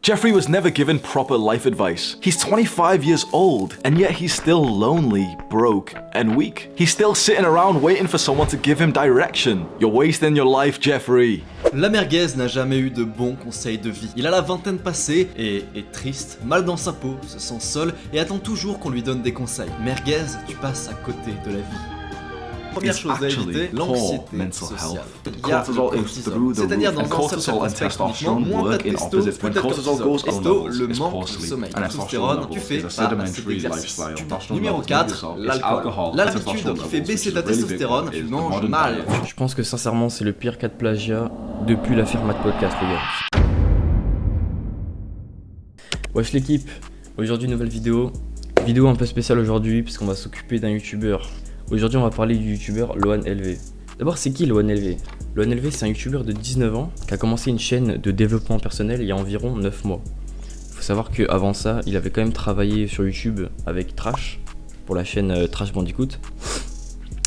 Jeffrey was never given proper life advice. He's 25 years old, and yet he's still lonely, broke, and weak. He's still sitting around waiting for someone to give him direction. You're wasting your life, Jeffrey. La merguez n'a jamais eu de bons conseils de vie. Il a la vingtaine passée et est triste, mal dans sa peau, se sent seul et attend toujours qu'on lui donne des conseils. Merguez, tu passes à côté de la vie. Première chose à éviter, l'anxiété sociale. Il y a le cortisol, c'est-à-dire dans un certain aspect uniquement, moins t'as de testo, plus t'as de cortisol. Testo, le manque de sommeil. Testostérone, tu fais pas assez d'exercice. Numéro 4, l'alcool. L'habitude qui fait baisser ta testostérone, tu manges mal. Je pense que sincèrement c'est le pire cas de plagiat depuis l'affaire Matt Podcast, les gars. Wesh l'équipe, aujourd'hui nouvelle vidéo un peu spéciale aujourd'hui puisqu'on va s'occuper d'un youtubeur. Aujourd'hui on va parler du youtubeur LohanLV. D'abord c'est qui LohanLV? LohanLV c'est un youtubeur de 19 ans qui a commencé une chaîne de développement personnel il y a environ 9 mois. Il faut savoir qu'avant ça il avait quand même travaillé sur YouTube avec Trash pour la chaîne Trash Bandicoot.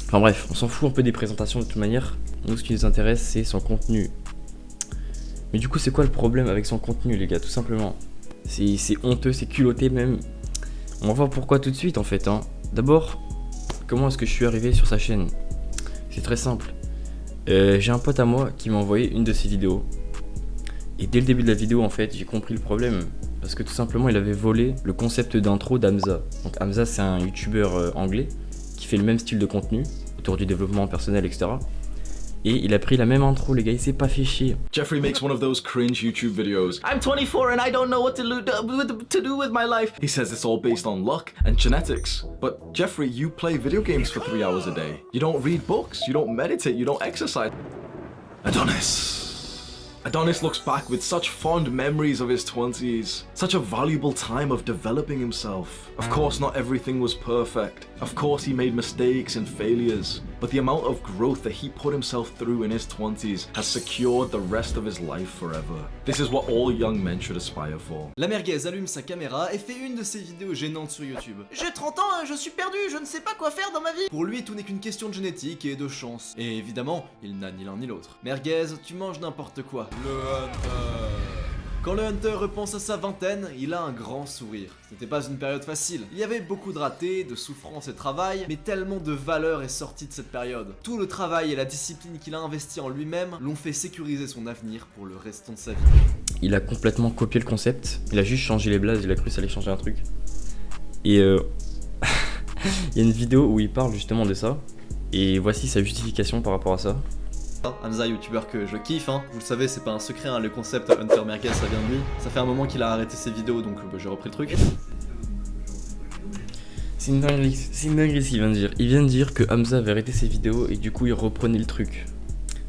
Enfin bref, on s'en fout un peu des présentations de toute manière. Nous ce qui nous intéresse c'est son contenu. Mais du coup c'est quoi le problème avec son contenu les gars? Tout simplement c'est honteux, c'est culotté même. On va voir pourquoi tout de suite en fait hein. D'abord, comment est-ce que je suis arrivé sur sa chaîne? C'est très simple. J'ai un pote à moi qui m'a envoyé une de ses vidéos. Et dès le début de la vidéo en fait j'ai compris le problème. Parce que tout simplement il avait volé le concept d'intro d'Hamza. Donc Hamza c'est un youtubeur anglais qui fait le même style de contenu autour du développement personnel etc. Et il a pris la même intro les gars, il s'est pas fait chier. Jeffrey makes one of those cringe YouTube videos. I'm 24 and I don't know what to do with my life. He says it's all based on luck and genetics. But Jeffrey, you play video games for 3 hours a day. You don't read books, you don't meditate, you don't exercise. Adonis looks back with such fond memories of his 20s. Such a valuable time of developing himself. Of course not everything was perfect. Of course he made mistakes and failures. But the amount of growth that he put himself through in his 20s has secured the rest of his life forever. This is what all young men should aspire for. La merguez allume sa caméra et fait une de ses vidéos gênantes sur YouTube. J'ai 30 ans, je suis perdu, je ne sais pas quoi faire dans ma vie. Pour lui, tout n'est qu'une question de génétique et de chance. Et évidemment, il n'a ni l'un ni l'autre. Merguez, tu manges n'importe quoi. Le Hunter. Quand le Hunter repense à sa vingtaine, il a un grand sourire. Ce n'était pas une période facile. Il y avait beaucoup de ratés, de souffrances et de travail, mais tellement de valeur est sortie de cette période. Tout le travail et la discipline qu'il a investi en lui-même l'ont fait sécuriser son avenir pour le restant de sa vie. Il a complètement copié le concept, il a juste changé les blazes, il a cru que ça allait changer un truc. Et il y a une vidéo où il parle justement de ça, et voici sa justification par rapport à ça. Hamza, youtubeur que je kiffe, hein. Vous le savez, c'est pas un secret, hein. Le concept Hunter Merguez, ça vient de lui. Ça fait un moment qu'il a arrêté ses vidéos, donc j'ai repris le truc. C'est une dinguerie ce qu'il vient de dire. Il vient de dire que Hamza avait arrêté ses vidéos et du coup il reprenait le truc.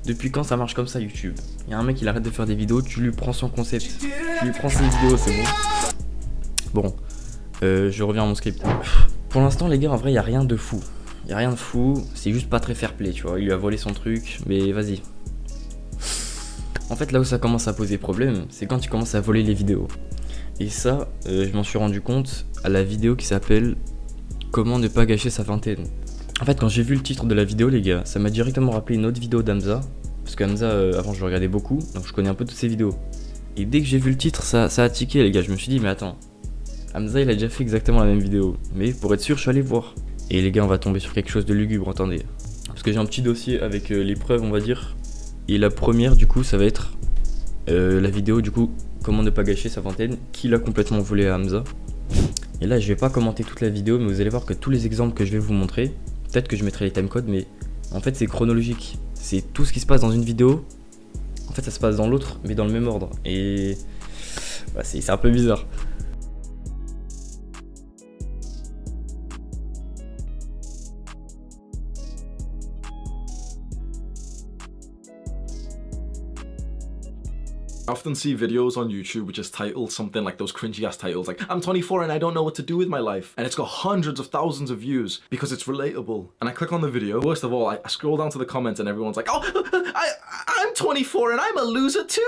Depuis quand ça marche comme ça YouTube? Il y a un mec il arrête de faire des vidéos, tu lui prends son concept, tu lui prends ses vidéos, c'est bon. Bon, je reviens à mon script. Pour l'instant les gars, en vrai y a rien de fou. Y'a rien de fou, c'est juste pas très fair play, tu vois, il lui a volé son truc, mais vas-y. En fait, là où ça commence à poser problème, c'est quand il commence à voler les vidéos. Et ça, je m'en suis rendu compte à la vidéo qui s'appelle « Comment ne pas gâcher sa vingtaine ». En fait, quand j'ai vu le titre de la vidéo, les gars, ça m'a directement rappelé une autre vidéo d'Hamza. Parce que Hamza, avant, je le regardais beaucoup, donc je connais un peu toutes ses vidéos. Et dès que j'ai vu le titre, ça a tiqué, les gars, je me suis dit « Mais attends, Hamza, il a déjà fait exactement la même vidéo. » Mais pour être sûr, je suis allé voir. Et les gars, on va tomber sur quelque chose de lugubre, attendez. Parce que j'ai un petit dossier avec les preuves, on va dire. Et la première, du coup, ça va être la vidéo, du coup, comment ne pas gâcher sa vingtaine, qu'il a complètement volé à Hamza. Et là, je vais pas commenter toute la vidéo, mais vous allez voir que tous les exemples que je vais vous montrer, peut-être que je mettrai les timecodes, mais en fait, c'est chronologique. C'est tout ce qui se passe dans une vidéo. En fait, ça se passe dans l'autre, mais dans le même ordre. Et bah, c'est un peu bizarre. I often see videos on YouTube which is titled something like those cringy ass titles like I'm 24 and I don't know what to do with my life, and it's got hundreds of thousands of views because it's relatable. And I click on the video. First of all, I scroll down to the comments and everyone's like, oh, I'm 24 and I'm a loser too.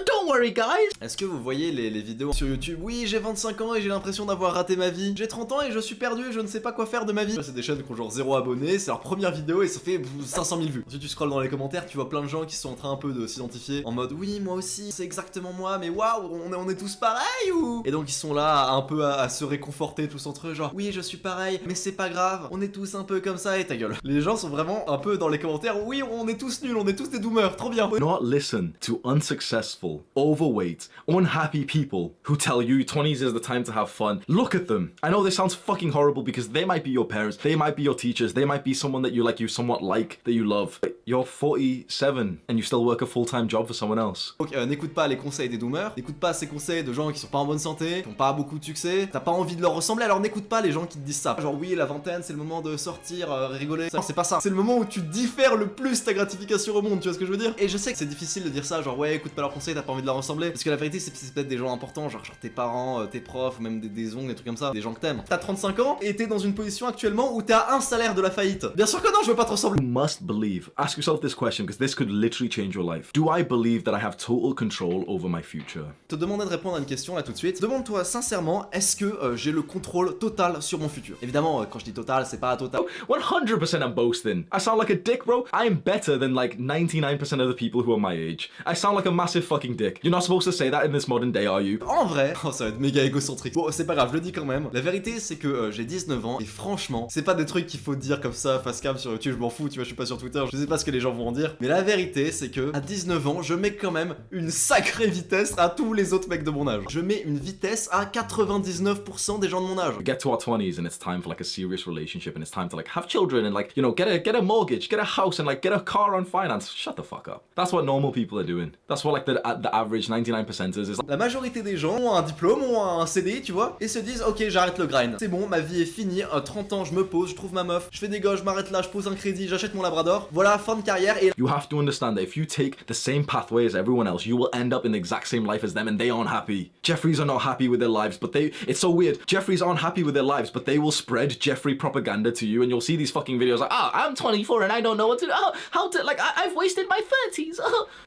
Don't worry guys. Est-ce que vous voyez les vidéos sur YouTube? Oui, j'ai 25 ans et j'ai l'impression d'avoir raté ma vie. J'ai 30 ans et je suis perdu et je ne sais pas quoi faire de ma vie. C'est des chaînes qui ont genre 0 abonnés, c'est leur première vidéo et ça fait 500 000 vues. Ensuite tu scrolles dans les commentaires, tu vois plein de gens qui sont en train un peu de s'identifier en mode oui moi aussi si c'est exactement moi, mais waouh, on est tous pareils ou? Et donc ils sont là un peu à se réconforter tous entre eux, genre oui je suis pareil, mais c'est pas grave, on est tous un peu comme ça et ta gueule. Les gens sont vraiment un peu dans les commentaires, oui on est tous nuls, on est tous des doomers, trop bien. Not listen to unsuccessful, overweight, unhappy people who tell you 20s is the time to have fun. Look at them. I know this sounds fucking horrible because they might be your parents, they might be your teachers, they might be someone that you somewhat like, that you love. But you're 47 and you still work a full-time job for someone else. Donc n'écoute pas les conseils des doomers, n'écoute pas ces conseils de gens qui sont pas en bonne santé, qui ont pas beaucoup de succès, t'as pas envie de leur ressembler, alors n'écoute pas les gens qui te disent ça. Genre oui la vingtaine c'est le moment de sortir, rigoler. Non c'est pas ça, c'est le moment où tu diffères le plus ta gratification au monde, tu vois ce que je veux dire? Et je sais que c'est difficile de dire ça, genre ouais écoute pas leurs conseils, t'as pas envie de leur ressembler, parce que la vérité c'est peut-être des gens importants, genre tes parents, tes profs, ou même des oncles, des trucs comme ça, des gens que t'aimes. T'as 35 ans et t'es dans une position actuellement où t'es à un salaire de la faillite. Bien sûr que non, je veux pas te ressembler. You must believe. Ask yourself this question because this could literally change your life. Do I believe that I have total control over my future? Te demander de répondre à une question là tout de suite. Demande-toi sincèrement, est-ce que j'ai le contrôle total sur mon futur? Évidemment, quand je dis total, c'est pas total. 100% I'm boasting. I sound like a dick, bro. I am better than like 99% of the people who are my age. I sound like a massive fucking dick. You're not supposed to say that in this modern day, are you? En vrai, ça va être méga égocentrique. Bon, c'est pas grave, je le dis quand même. La vérité, c'est que j'ai 19 ans et franchement, c'est pas des trucs qu'il faut dire comme ça, face cam sur YouTube, je m'en fous, tu vois, je suis pas sur Twitter, je sais pas ce que les gens vont en dire. Mais la vérité, c'est que à 19 ans, je mets quand même une sacrée vitesse à tous les autres mecs de mon âge. Je mets une vitesse à 99% des gens de mon âge. We get to our 20s and it's time for like a serious relationship and it's time to like have children and like, you know, get a mortgage, get a house and like get a car on finance. Shut the fuck up. That's what normal people are doing. That's what like the average 99%ers is. La majorité des gens ont un diplôme, ont un CDI, tu vois, et se disent ok j'arrête le grind. C'est bon, ma vie est finie, 30 ans je me pose, je trouve ma meuf, je fais des gosses, je m'arrête là, je pose un crédit, j'achète mon labrador. Voilà, fin de carrière et... You have to understand that if you take the same pathway as everyone else, you will end up in the exact same life as them and they aren't happy. Jeffries are not happy with their lives, but it's so weird. Jeffries aren't happy with their lives, but they will spread Jeffrey propaganda to you and you'll see these fucking videos like, I'm 24 and I don't know what to do, how to, like, I've wasted my 30s.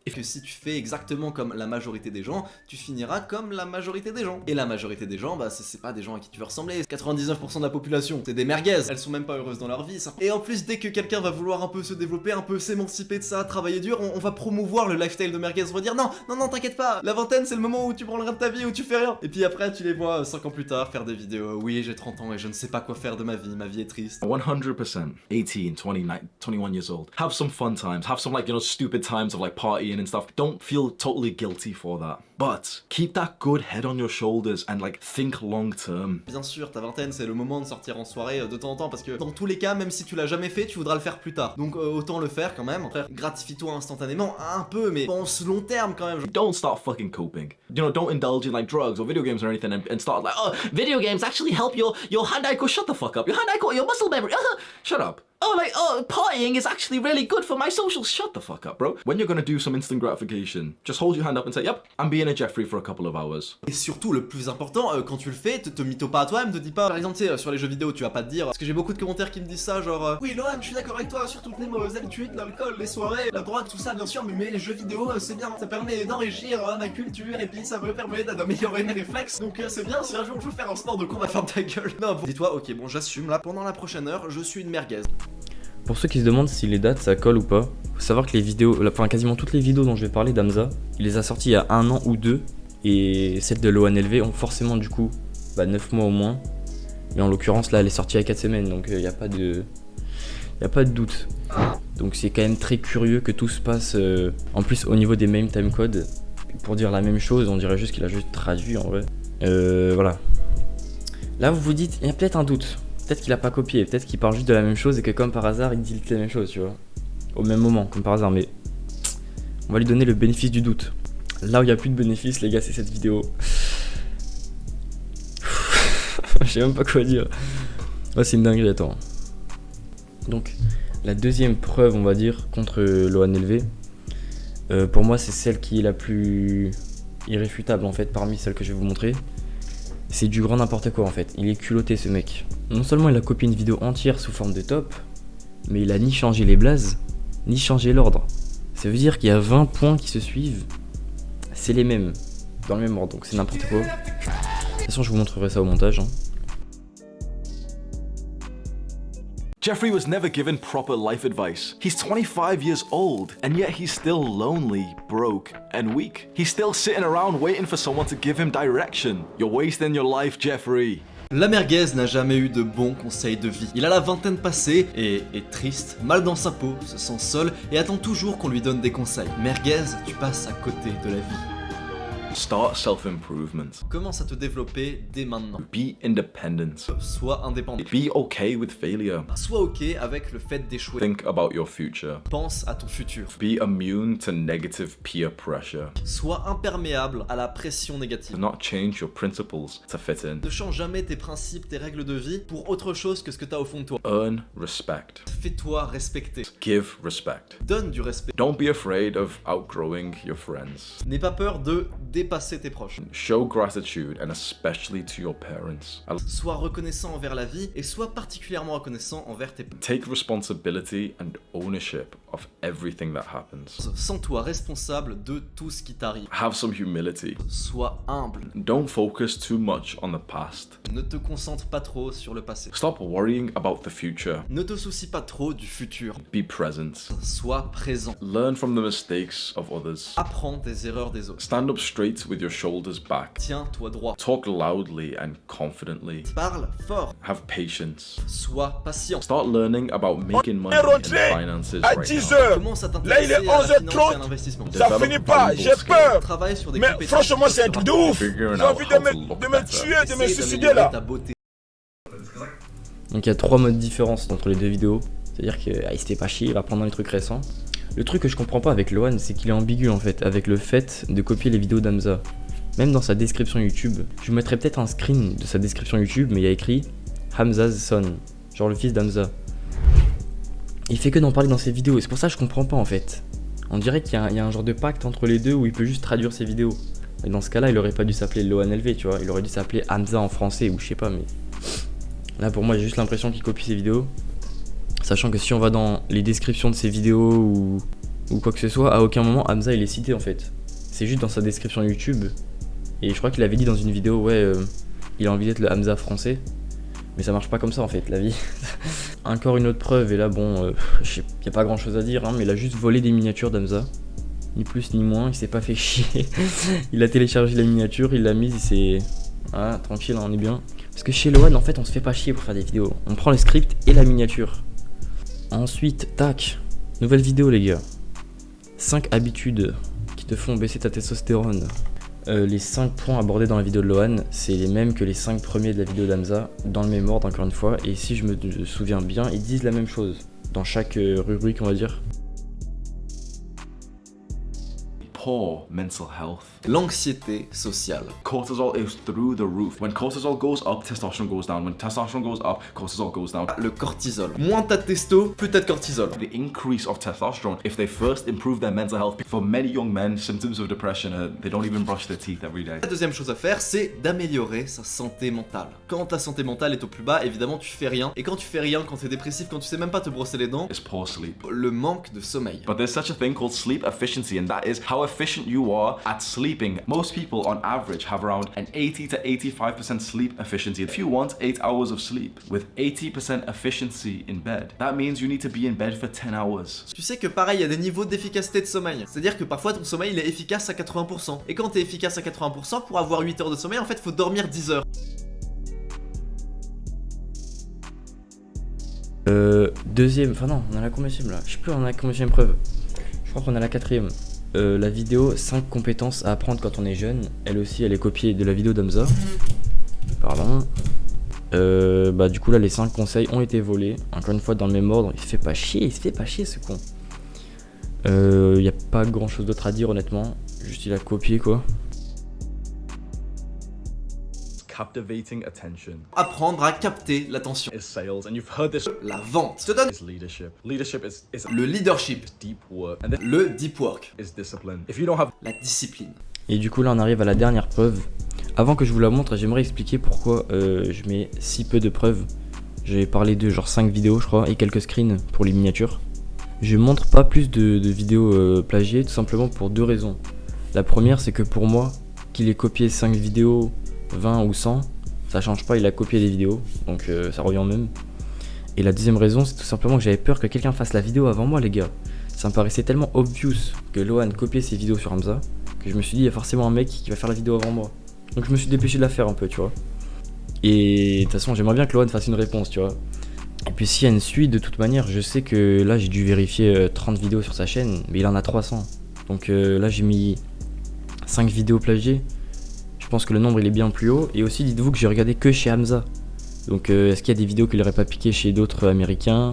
Et que si tu fais exactement comme la majorité des gens, tu finiras comme la majorité des gens. Et la majorité des gens, bah c'est pas des gens à qui tu veux ressembler. 99% de la population, c'est des merguez. Elles sont même pas heureuses dans leur vie, ça. Et en plus, dès que quelqu'un va vouloir un peu se développer, un peu s'émanciper de ça, travailler dur, on va promouvoir le lifestyle de merguez. On va dire non, t'inquiète pas, la vingtaine c'est le moment où tu prends le rein de ta vie, où tu fais rien. Et puis après, tu les vois 5 ans plus tard faire des vidéos. Oui, j'ai 30 ans et je ne sais pas quoi faire de ma vie est triste. 100%. 18, 29, 21 years old. Have some fun times. Have some like, you know, stupid times of like partying and stuff. Don't feel totally guilty for that. But keep that good head on your shoulders and like think long term. Bien sûr, ta vingtaine c'est le moment de sortir en soirée de temps en temps parce que dans tous les cas, même si tu l'as jamais fait, tu voudras le faire plus tard. Donc autant le faire quand même. Frère, gratifie-toi instantanément un peu, mais pense long terme quand même. Don't start fucking coping. You know, don't indulge in like drugs or video games or anything and start like, oh, video games actually help your hand-eye core. Shut the fuck up. Your hand-eye core, your muscle memory. Shut up. Oh, partying is actually really good for my socials. Shut the fuck up, bro. When you're gonna do some instant gratification, just hold your hand up and say, yep, I'm being a Jeffrey for a couple of hours. Et surtout, le plus important, quand tu le fais, te mytho pas à toi-même, te dis pas, par exemple, tu sais, sur les jeux vidéo, tu vas pas te dire, parce que j'ai beaucoup de commentaires qui me disent ça, genre, oui, Lohan, je suis d'accord avec toi sur toutes les mauvaises habitudes, l'alcool, les soirées, la drogue, tout ça, bien sûr, mais les jeux vidéo, c'est bien, ça permet d'enrichir ma culture, et puis ça me permet d'améliorer mes réflexes, donc c'est bien, si un jour je veux faire un sport de combat, ferme ta gueule. Non, bon, dis-toi, ok, bon, j'assume, là, pendant la prochaine heure, je suis une merguez. Pour ceux qui se demandent si les dates ça colle ou pas, faut savoir que les vidéos, enfin quasiment toutes les vidéos dont je vais parler d'Hamza, il les a sorties il y a 1 an ou 2, et celles de Lohan LV ont forcément du coup 9 mois au moins, mais en l'occurrence là elle est sortie il y a 4 semaines, donc il n'y a pas de doute. Donc c'est quand même très curieux que tout se passe, en plus au niveau des mêmes timecodes, pour dire la même chose, on dirait juste qu'il a juste traduit en vrai. Voilà. Là vous vous dites, il y a peut-être un doute. Peut-être qu'il a pas copié, peut-être qu'il parle juste de la même chose et que comme par hasard il dit la même chose, tu vois. Au même moment, comme par hasard, mais on va lui donner le bénéfice du doute. Là où il n'y a plus de bénéfice, les gars, c'est cette vidéo. Je sais même pas quoi dire. Oh, c'est une dinguerie, attends. Donc, la deuxième preuve, on va dire, contre Lohan LV, pour moi, c'est celle qui est la plus irréfutable en fait parmi celles que je vais vous montrer. C'est du grand n'importe quoi en fait, il est culotté ce mec. Non seulement il a copié une vidéo entière sous forme de top, mais il a ni changé les blazes, ni changé l'ordre. Ça veut dire qu'il y a 20 points qui se suivent, c'est les mêmes, dans le même ordre, donc c'est n'importe quoi. De toute façon je vous montrerai ça au montage. Jeffrey was never given proper life advice. He's 25 years old, and yet he's still lonely, broke, and weak. He's still sitting around waiting for someone to give him direction. You're wasting your life, Jeffrey. La merguez n'a jamais eu de bons conseils de vie. Il a la vingtaine passée et est triste, mal dans sa peau, se sent seul et attend toujours qu'on lui donne des conseils. Merguez, tu passes à côté de la vie. Start self-improvement. Commence à te développer dès maintenant. Be independent. Sois indépendant. Be okay with failure. Sois ok avec le fait d'échouer. Think about your future. Pense à ton futur. Be immune to negative peer pressure. Sois imperméable à la pression négative. Do not change your principles to fit in. Ne change jamais tes principes, tes règles de vie pour autre chose que ce que t'as au fond de toi. Earn respect. Fais-toi respecter. Give respect. Donne du respect. Don't be afraid of outgrowing your friends. N'aie pas peur de dépasser tes proches. Show gratitude, and especially to your parents. Sois reconnaissant envers la vie et sois particulièrement reconnaissant envers tes parents. Take responsibility and ownership of everything that happens. Sens-toi responsable de tout ce qui t'arrive. Have some humility. Sois humble. Don't focus too much on the past. Ne te concentre pas trop sur le passé. Stop worrying about the future. Ne te soucie pas trop du futur. Be present. Sois présent. Learn from the mistakes of others. Apprends des erreurs des autres. Stand up straight with your shoulders back. Tiens-toi droit. Talk loudly and confidently. Parle fort. Have patience. Sois patient. Start learning about making money and finances à right 10 now. heures. Commence à Là, t'intéresser il est à la finance et à 11h30. l'investissement. Ça finit pas, j'ai peur. Travaille sur des Mais compétences. franchement, c'est un truc de ouf. J'ai Figuring out envie how to de look me better. tuer, de me Essaie suicider d'améliorer là. ta beauté. Donc il y a 3 modes différents entre les deux vidéos. C'est-à-dire qu'il se fait pas chier, il va prendre les trucs récents. Le truc que je comprends pas avec Lohan, c'est qu'il est ambigu en fait, avec le fait de copier les vidéos d'Hamza. Même dans sa description YouTube, je vous mettrai peut-être un screen de sa description YouTube, mais il y a écrit Hamza's son, genre le fils d'Hamza. Il fait que d'en parler dans ses vidéos, et c'est pour ça que je comprends pas en fait. On dirait qu'il y a un genre de pacte entre les deux où il peut juste traduire ses vidéos. Et dans ce cas-là, il aurait pas dû s'appeler Lohan LV, tu vois, il aurait dû s'appeler Hamza en français, ou je sais pas, mais. Là pour moi, j'ai juste l'impression qu'il copie ses vidéos. Sachant que si on va dans les descriptions de ses vidéos ou quoi que ce soit, à aucun moment Hamza il est cité en fait. C'est juste dans sa description YouTube. Et je crois qu'il avait dit dans une vidéo, ouais, il a envie d'être le Hamza français. Mais ça marche pas comme ça en fait, la vie. Encore une autre preuve, et là bon, y a pas grand chose à dire, hein, mais il a juste volé des miniatures d'Hamza. Ni plus ni moins, il s'est pas fait chier. Il a téléchargé la miniature, il l'a mise, il s'est... Ah, tranquille, on est bien. Parce que chez Lohan, en fait, on se fait pas chier pour faire des vidéos. On prend le script et la miniature. Ensuite, tac, nouvelle vidéo les gars. 5 habitudes qui te font baisser ta testostérone. Les 5 points abordés dans la vidéo de Lohan, c'est les mêmes que les 5 premiers de la vidéo d'Hamza, dans le même ordre encore une fois, et si je me souviens bien, ils disent la même chose, dans chaque rubrique on va dire. Poor mental health. L'anxiété sociale. Cortisol is through the roof. When cortisol goes up, testosterone goes down. When testosterone goes up, cortisol goes down. Le cortisol. Moins t'as de testo, plus t'as de cortisol. The increase of testosterone, if they first improve their mental health, for many young men, symptoms of depression are they don't even brush their teeth every day. La deuxième chose à faire, c'est d'améliorer sa santé mentale. Quand ta santé mentale est au plus bas, évidemment tu fais rien. Et quand tu fais rien, quand t'es dépressif, quand tu sais même pas te brosser les dents, It's poor sleep. le manque de sommeil. But there's such a thing called sleep efficiency, and that is how efficient you are at sleeping. Most people on average have around an 80 to 85% sleep efficiency. If you want 8 hours of sleep with 80% efficiency in bed, that means you need to be in bed for 10 hours. Tu sais que pareil, il y a des niveaux d'efficacité de sommeil. C'est-à-dire que parfois ton sommeil il est efficace à 80%. Et quand t'es efficace à 80%, pour avoir 8 heures de sommeil, en fait faut dormir 10 heures. Deuxième, enfin non, on a la combienième là, je sais plus on a la combienième preuve. Je crois qu'on a la 4ème. La vidéo 5 compétences à apprendre quand on est jeune, elle aussi elle est copiée de la vidéo d'Hamza. Pardon. Bah du coup là les 5 conseils ont été volés, encore une fois dans le même ordre, il se fait pas chier ce con. Y a pas grand chose d'autre à dire honnêtement, juste il a copié quoi. Captivating attention Apprendre à capter l'attention. is sales, and you've heard this. La vente. Je te donne Is leadership. Leadership is le leadership, deep work, and then le deep work, is discipline. If you don't have la discipline. Et du coup là on arrive à la dernière preuve. Avant que je vous la montre, j'aimerais expliquer pourquoi je mets si peu de preuves. J'ai parlé de genre 5 vidéos je crois et quelques screens pour les miniatures. Je montre pas plus de vidéos plagiées tout simplement pour 2 raisons. La première c'est que pour moi, qu'il ait copié 5 vidéos, 20 ou 100, ça change pas, il a copié des vidéos, donc ça revient au même. Et la deuxième raison, c'est tout simplement que j'avais peur que quelqu'un fasse la vidéo avant moi, les gars. Ça me paraissait tellement obvious que Lohan copiait ses vidéos sur Hamza que je me suis dit, il y a forcément un mec qui va faire la vidéo avant moi. Donc je me suis dépêché de la faire un peu, tu vois. Et de toute façon, j'aimerais bien que Lohan fasse une réponse, tu vois. Et puis s'il y a une suite, de toute manière, je sais que là, j'ai dû vérifier 30 vidéos sur sa chaîne, mais il en a 300. Donc là, j'ai mis 5 vidéos plagiées. Je pense que le nombre, il est bien plus haut. Et aussi, dites-vous que j'ai regardé que chez Hamza. Donc est-ce qu'il y a des vidéos qu'il n'aurait pas piqué chez d'autres américains,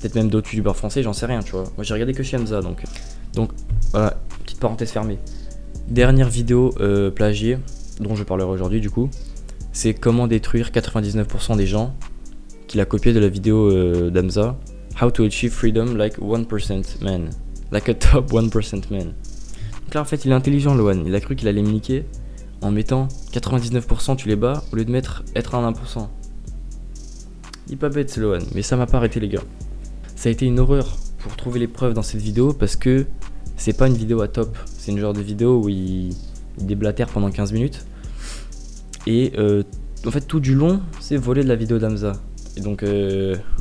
peut-être même d'autres youtubeurs français, j'en sais rien, tu vois. Moi j'ai regardé que chez Hamza, donc voilà, petite parenthèse fermée. Dernière vidéo plagiée dont je parlerai aujourd'hui du coup, c'est comment détruire 99% des gens qu'il a copié de la vidéo d'Hamza. How to achieve freedom like 1% man, like a top 1% man. Donc là en fait il est intelligent Lohan, il a cru qu'il allait me niquer en mettant 99% tu les bats au lieu de mettre être à 1%. Il est pas bête ce Lohan, mais ça m'a pas arrêté les gars. Ça a été une horreur pour trouver les preuves dans cette vidéo parce que c'est pas une vidéo à top. C'est une genre de vidéo où il déblatère pendant 15 minutes. Et en fait tout du long c'est volé de la vidéo d'Hamza. Et donc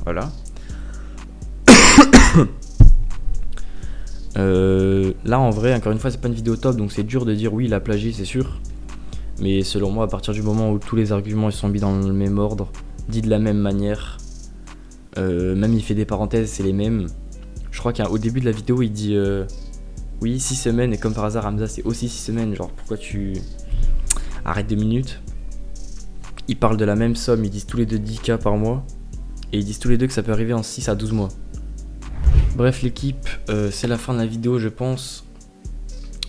voilà. Là en vrai encore une fois c'est pas une vidéo top donc c'est dur de dire oui il a plagié c'est sûr. Mais selon moi à partir du moment où tous les arguments ils sont mis dans le même ordre, dit de la même manière, même il fait des parenthèses, c'est les mêmes. Je crois qu'au début de la vidéo il dit oui 6 semaines et comme par hasard Hamza c'est aussi 6 semaines, genre pourquoi tu arrête 2 minutes. Ils parlent de la même somme, ils disent tous les deux 10K par mois et ils disent tous les deux que ça peut arriver en 6 à 12 mois. Bref l'équipe, c'est la fin de la vidéo je pense.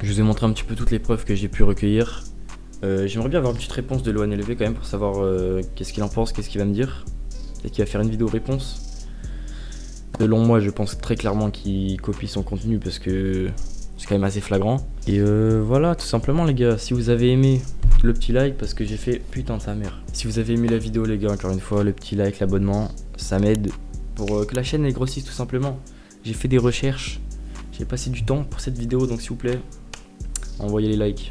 Je vous ai montré un petit peu toutes les preuves que j'ai pu recueillir. J'aimerais bien avoir une petite réponse de Lohan LV quand même pour savoir qu'est-ce qu'il en pense, qu'est-ce qu'il va me dire. Et qu'il va faire une vidéo réponse. Selon moi, je pense très clairement qu'il copie son contenu parce que c'est quand même assez flagrant. Et voilà, tout simplement les gars, si vous avez aimé le petit like parce que j'ai fait putain de sa mère. Si vous avez aimé la vidéo les gars, encore une fois, le petit like, l'abonnement, ça m'aide pour que la chaîne elle grossisse tout simplement. J'ai fait des recherches, j'ai passé du temps pour cette vidéo donc s'il vous plaît, envoyez les likes.